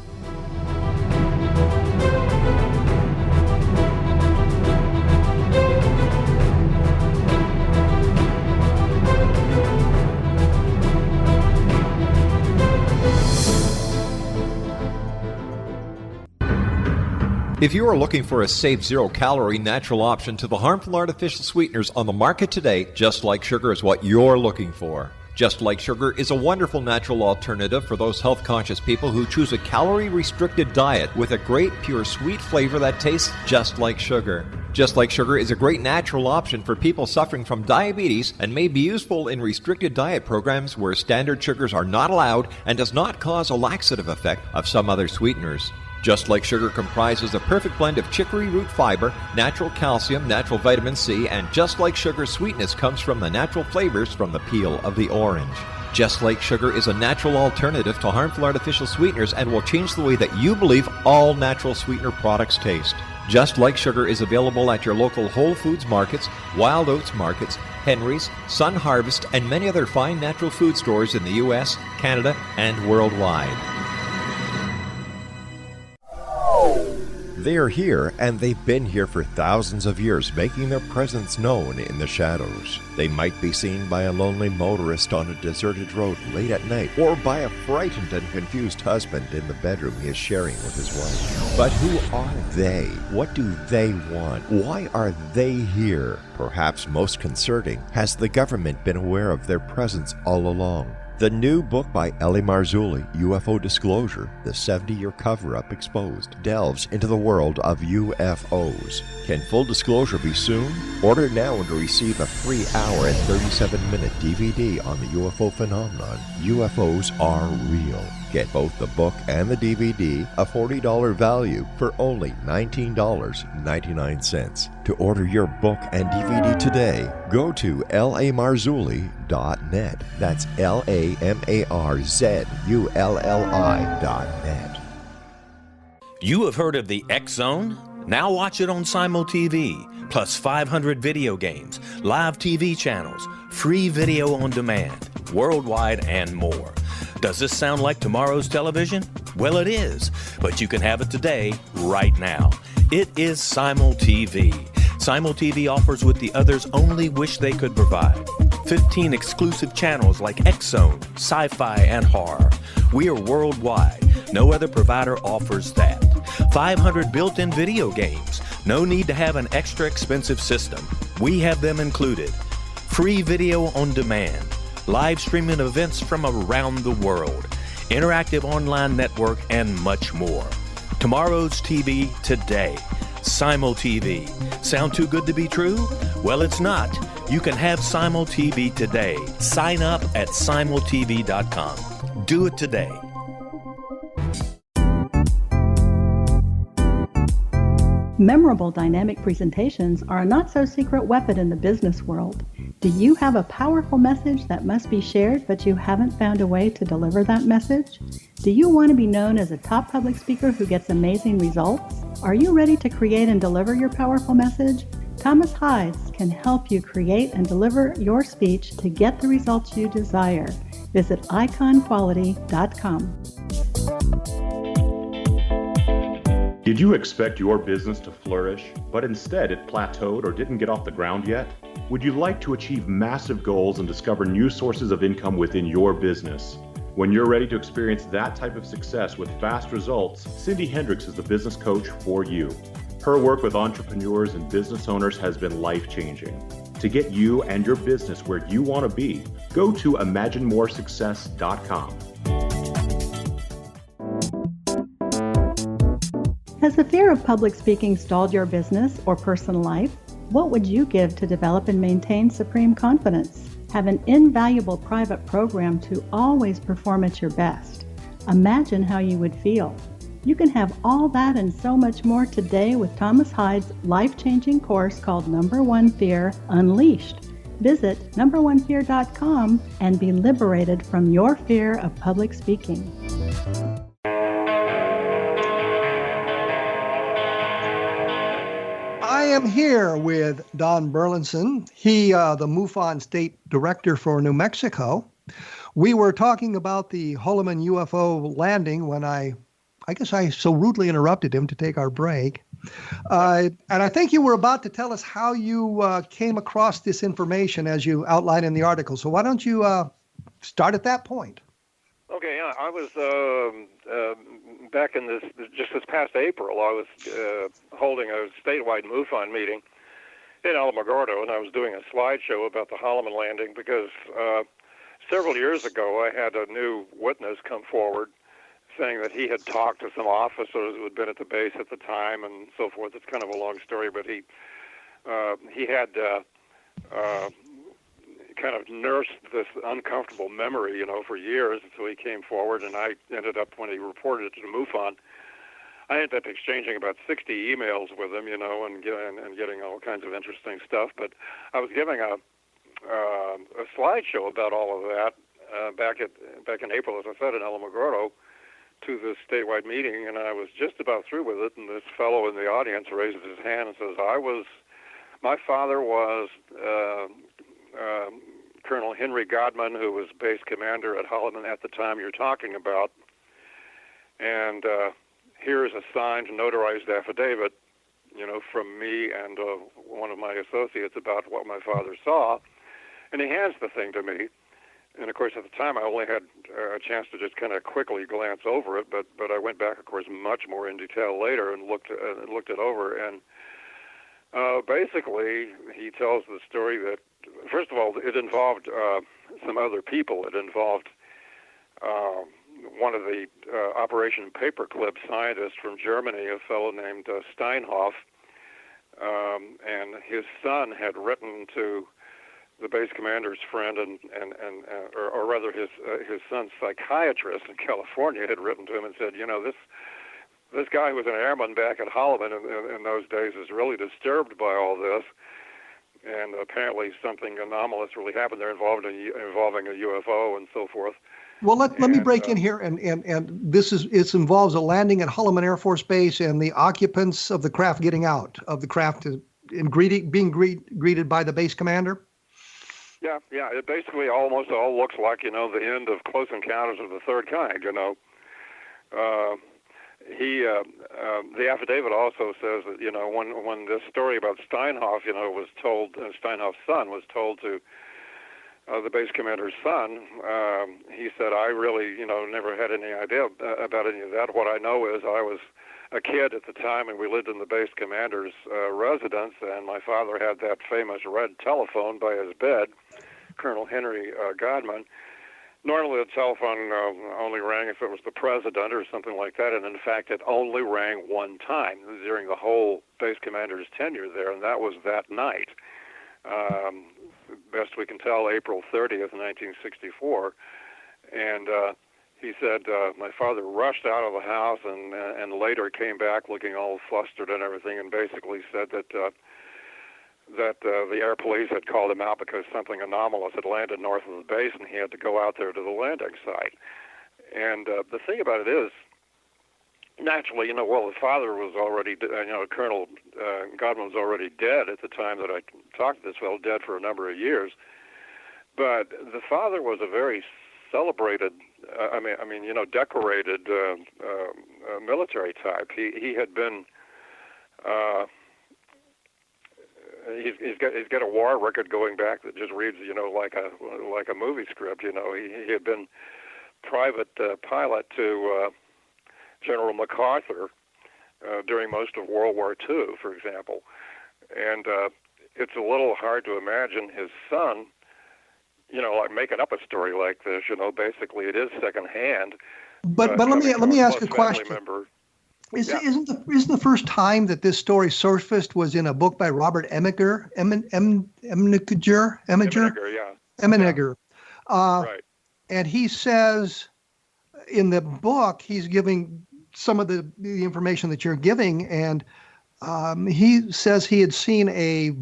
If you are looking for a safe, zero-calorie natural option to the harmful artificial sweeteners on the market today, Just Like Sugar is what you're looking for. Just Like Sugar is a wonderful natural alternative for those health-conscious people who choose a calorie-restricted diet with a great, pure, sweet flavor that tastes just like sugar. Just Like Sugar is a great natural option for people suffering from diabetes and may be useful in restricted diet programs where standard sugars are not allowed and does not cause a laxative effect of some other sweeteners. Just Like Sugar comprises a perfect blend of chicory root fiber, natural calcium, natural vitamin C, and Just Like Sugar's sweetness comes from the natural flavors from the peel of the orange. Just Like Sugar is a natural alternative to harmful artificial sweeteners and will change the way that you believe all natural sweetener products taste. Just Like Sugar is available at your local Whole Foods markets, Wild Oats markets, Henry's, Sun Harvest, and many other fine natural food stores in the U.S., Canada, and worldwide. They are here, and they've been here for thousands of years, making their presence known in the shadows. They might be seen by a lonely motorist on a deserted road late at night, or by a frightened and confused husband in the bedroom he is sharing with his wife. But who are they? What do they want? Why are they here? Perhaps most concerning, has the government been aware of their presence all along? The new book by Ellie Marzulli, UFO Disclosure, the 70-year cover-up exposed, delves into the world of UFOs. Can full disclosure be soon? Order now and receive a free hour and 37-minute DVD on the UFO phenomenon. UFOs are real. Get both the book and the DVD, a $40 value, for only $19.99. To order your book and DVD today, go to lamarzulli.net. That's LAMARZULLI.net. You have heard of the X Zone? Now watch it on Simul TV, plus 500 video games, live TV channels, free video on demand, worldwide, and more. Does this sound like tomorrow's television? Well, it is, but you can have it today, right now. It is Simul TV. Simul TV offers what the others only wish they could provide. 15 exclusive channels like X-Zone, Sci-Fi, and Horror. We are worldwide. No other provider offers that. 500 built-in video games. No need to have an extra expensive system. We have them included. Free video on demand. Live streaming events from around the world, interactive online network, and much more. Tomorrow's TV today. Simul TV. Sound too good to be true? Well, it's not. You can have Simul TV today. Sign up at simultv.com. Do it today. Memorable dynamic presentations are a not-so-secret weapon in the business world. Do you have a powerful message that must be shared, but you haven't found a way to deliver that message? Do you want to be known as a top public speaker who gets amazing results? Are you ready to create and deliver your powerful message? Thomas Hides can help you create and deliver your speech to get the results you desire. Visit iconquality.com. Did you expect your business to flourish, but instead it plateaued or didn't get off the ground yet? Would you like to achieve massive goals and discover new sources of income within your business? When you're ready to experience that type of success with fast results, Cindy Hendricks is the business coach for you. Her work with entrepreneurs and business owners has been life-changing. To get you and your business where you want to be, go to imaginemoresuccess.com. Has the fear of public speaking stalled your business or personal life? What would you give to develop and maintain supreme confidence? Have an invaluable private program to always perform at your best. Imagine how you would feel. You can have all that and so much more today with Thomas Hides' life-changing course called Number One Fear Unleashed. Visit numberonefear.com and be liberated from your fear of public speaking. I am here with Don Burleson. He, the MUFON State Director for New Mexico. We were talking about the Holloman UFO landing when I guess I so rudely interrupted him to take our break. And I think you were about to tell us how you came across this information as you outlined in the article. So why don't you start at that point? Okay, yeah, I was back in this past April. I was holding a statewide MUFON meeting in Alamogordo, and I was doing a slideshow about the Holloman landing because several years ago I had a new witness come forward saying that he had talked to some officers who had been at the base at the time and so forth. It's kind of a long story, but he had kind of nursed this uncomfortable memory, for years. And so he came forward, and I ended up, when he reported it to the MUFON, I ended up exchanging about 60 emails with him, and getting all kinds of interesting stuff. But I was giving a slideshow about all of that back in April, as I said, in Alamogordo, to this statewide meeting, and I was just about through with it, and this fellow in the audience raises his hand and says, my father was Colonel Henry Godman, who was base commander at Holloman at the time you're talking about, and here's a signed, notarized affidavit, from me and one of my associates about what my father saw, and he hands the thing to me. And of course, at the time, I only had a chance to just kind of quickly glance over it, but I went back, of course, much more in detail later and looked it over. And basically, he tells the story that, first of all, it involved some other people. It involved one of the Operation Paperclip scientists from Germany, a fellow named Steinhoff, and his son had written to the base commander's friend, or rather his son's psychiatrist in California had written to him and said, this guy who was an airman back at Holloman in those days is really disturbed by all this, and apparently something anomalous really happened there involving a UFO and so forth. Well, let me break in here, and it involves a landing at Holloman Air Force Base and the occupants of the craft getting out of the craft and being greeted by the base commander. Yeah. It basically almost all looks like the end of Close Encounters of the Third Kind. The affidavit also says that when this story about Steinhoff was told, Steinhoff's son was told to the base commander's son, he said, I really never had any idea about any of that. What I know is I was a kid at the time, and we lived in the base commander's residence, and my father had that famous red telephone by his bed, Colonel Henry Godman. Normally the telephone only rang if it was the president or something like that, and in fact it only rang one time during the whole base commander's tenure there, and that was that night. Best we can tell, April 30th, 1964. And he said my father rushed out of the house and later came back looking all flustered and everything, and basically said that the air police had called him out because something anomalous had landed north of the base, and he had to go out there to the landing site. And the thing about it is, naturally, the father was already, Colonel Godwin was already dead at the time that I talked to this fellow, dead for a number of years. But the father was a very celebrated, decorated military type. He had been, he's got a war record going back that just reads, like a movie script. He had been private pilot to General MacArthur during most of World War II, for example. And it's a little hard to imagine his son, like making up a story like this. Basically it is secondhand. But let me ask a question. Isn't the first time that this story surfaced was in a book by Robert Eminger? Eminger. Right. And he says in the book, he's giving some of the information that you're giving, and he says he had seen a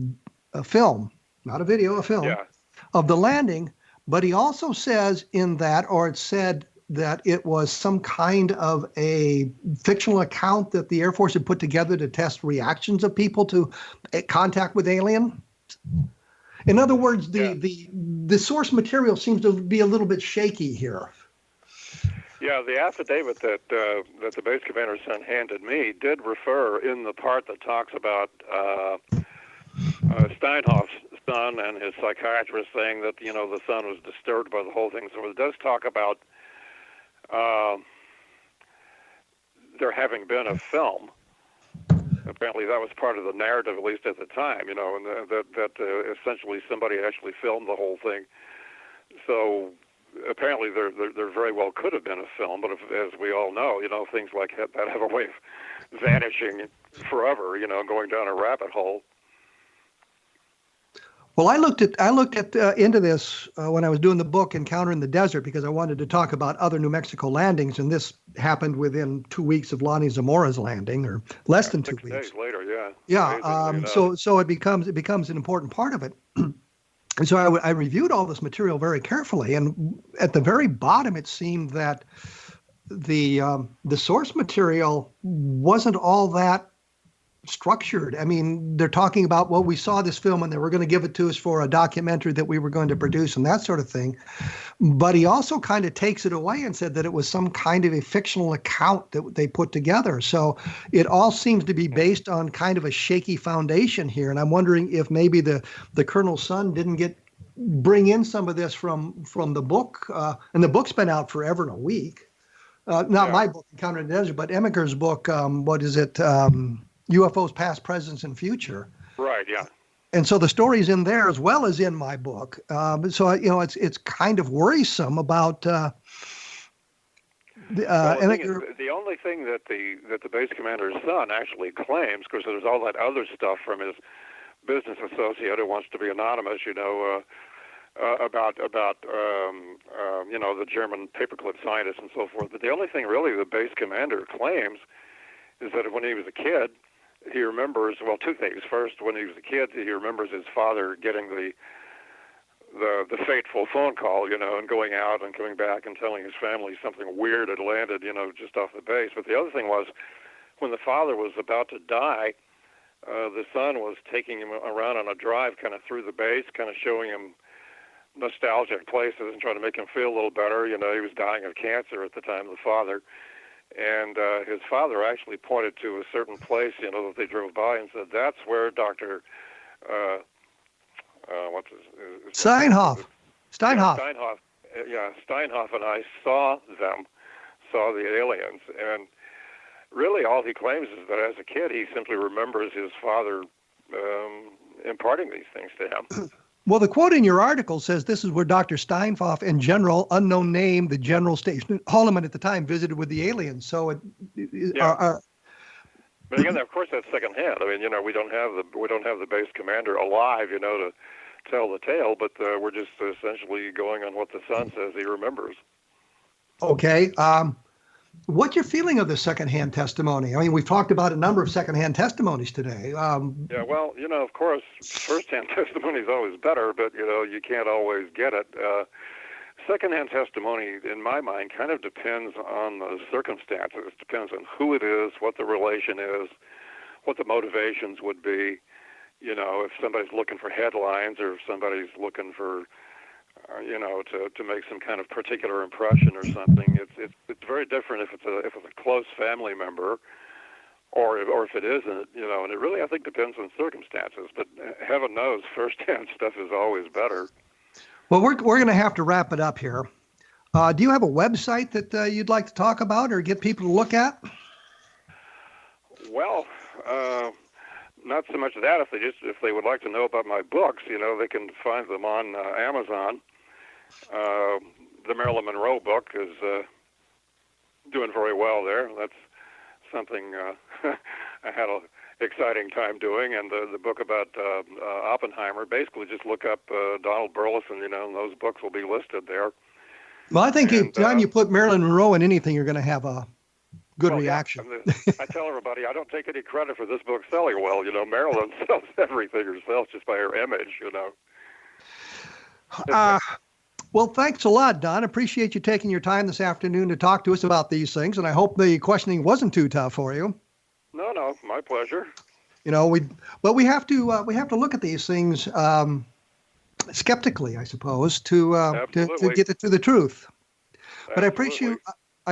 film, not a video, a film, of the landing, but he also says in that, or it said that it was some kind of a fictional account that the Air Force had put together to test reactions of people to contact with alien. In other words, the source material seems to be a little bit shaky here. Yeah, the affidavit that the base commander's son handed me did refer in the part that talks about Steinhoff's son and his psychiatrist saying that the son was disturbed by the whole thing. So it does talk about there having been a film. Apparently, that was part of the narrative, at least at the time. And that essentially somebody actually filmed the whole thing. So apparently there very well could have been a film, but as we all know, things like that have a way of vanishing forever, going down a rabbit hole. Well, I looked into this when I was doing the book Encounter in the Desert, because I wanted to talk about other New Mexico landings, and this happened within 2 weeks of Lonnie Zamora's landing, or less than 2 weeks. 6 days later, yeah. Yeah. So it becomes an important part of it. And so I reviewed all this material very carefully, and at the very bottom, it seemed that the source material wasn't all that structured. I mean, they're talking about, well, we saw this film and they were going to give it to us for a documentary that we were going to produce and that sort of thing. But he also kind of takes it away and said that it was some kind of a fictional account that they put together. So it all seems to be based on kind of a shaky foundation here. And I'm wondering if maybe the Colonel's son didn't bring in some of this from the book. And the book's been out forever and a week. Not my book, Encounter in the Desert, but Emiker's book, what is it? UFOs Past, Present, and Future. Right, yeah. And so the story's in there as well as in my book. So, it's kind of worrisome about the only thing that the base commander's son actually claims, because there's all that other stuff from his business associate who wants to be anonymous, about the German paperclip scientist and so forth. But the only thing really the base commander claims is that when he was a kid, he remembers, well, two things. First, when he was a kid, he remembers his father getting the fateful phone call, and going out and coming back and telling his family something weird had landed, just off the base. But the other thing was, when the father was about to die, the son was taking him around on a drive kind of through the base, kind of showing him nostalgic places and trying to make him feel a little better. He was dying of cancer at the time, the father. And his father actually pointed to a certain place, that they drove by and said, that's where Dr. What's his Steinhoff. Steinhoff and I saw the aliens. And really all he claims is that as a kid, he simply remembers his father imparting these things to him. Well, the quote in your article says this is where Dr. Steinhoff and General, unknown name, the general station, Holloman at the time, visited with the aliens. So but again, of course, that's secondhand. I mean, we don't have the base commander alive, to tell the tale, but we're just essentially going on what the son says he remembers. Okay. What's your feeling of the secondhand testimony? I mean, we've talked about a number of secondhand testimonies today. Yeah, well, of course, firsthand testimony is always better, but, you can't always get it. Secondhand testimony, in my mind, kind of depends on the circumstances. It depends on who it is, what the relation is, what the motivations would be. If somebody's looking for headlines or if somebody's looking for to make some kind of particular impression or something. It's very different if it's a close family member, or if it isn't. And it really, I think, depends on circumstances. But heaven knows, firsthand stuff is always better. Well, we're going to have to wrap it up here. Do you have a website that you'd like to talk about or get people to look at? Well, not so much that. If they would like to know about my books, they can find them on Amazon. The Marilyn Monroe book is doing very well there. That's something I had an exciting time doing. And the book about Oppenheimer, basically just look up Donald Burleson, and those books will be listed there. Well, I think anytime you put Marilyn Monroe in anything, you're going to have a good reaction. Yeah. I tell everybody I don't take any credit for this book selling well. Marilyn sells everything herself just by her image, Well, thanks a lot, Don. Appreciate you taking your time this afternoon to talk to us about these things, and I hope the questioning wasn't too tough for you. No, my pleasure. We have to look at these things skeptically, I suppose, to get to the truth. But I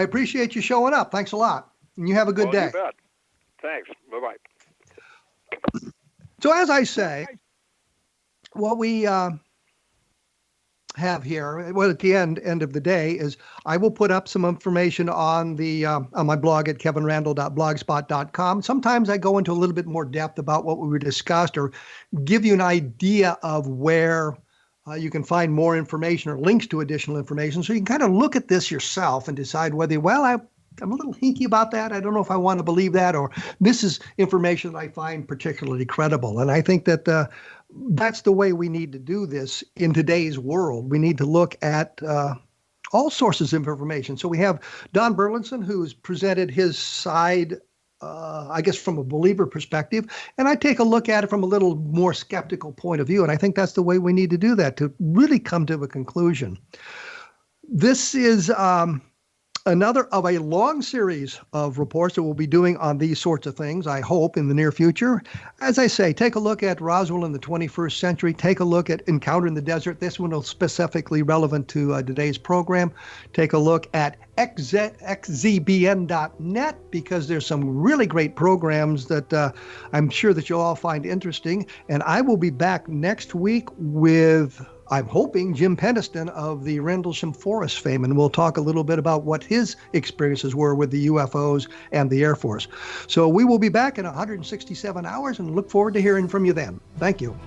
appreciate you showing up. Thanks a lot, and you have a good day. You bet. Thanks. Bye-bye. So as I say, what we have here, at the end of the day, is I will put up some information on my blog at kevinrandle.blogspot.com. Sometimes I go into a little bit more depth about what we discussed, or give you an idea of where you can find more information or links to additional information, so you can kind of look at this yourself and decide whether, I'm a little hinky about that. I don't know if I want to believe that, or this is information that I find particularly credible. And I think that that's the way we need to do this in today's world. We need to look at all sources of information. So we have Don Burleson, who's presented his side, I guess, from a believer perspective. And I take a look at it from a little more skeptical point of view. And I think that's the way we need to do that, to really come to a conclusion. This is another of a long series of reports that we'll be doing on these sorts of things, I hope, in the near future. As I say, take a look at Roswell in the 21st century. Take a look at Encounter in the Desert. This one is specifically relevant to today's program. Take a look at xzbn.net, because there's some really great programs that I'm sure that you'll all find interesting. And I will be back next week with, I'm hoping, Jim Penniston of the Rendlesham Forest fame, and we'll talk a little bit about what his experiences were with the UFOs and the Air Force. So we will be back in 167 hours and look forward to hearing from you then. Thank you.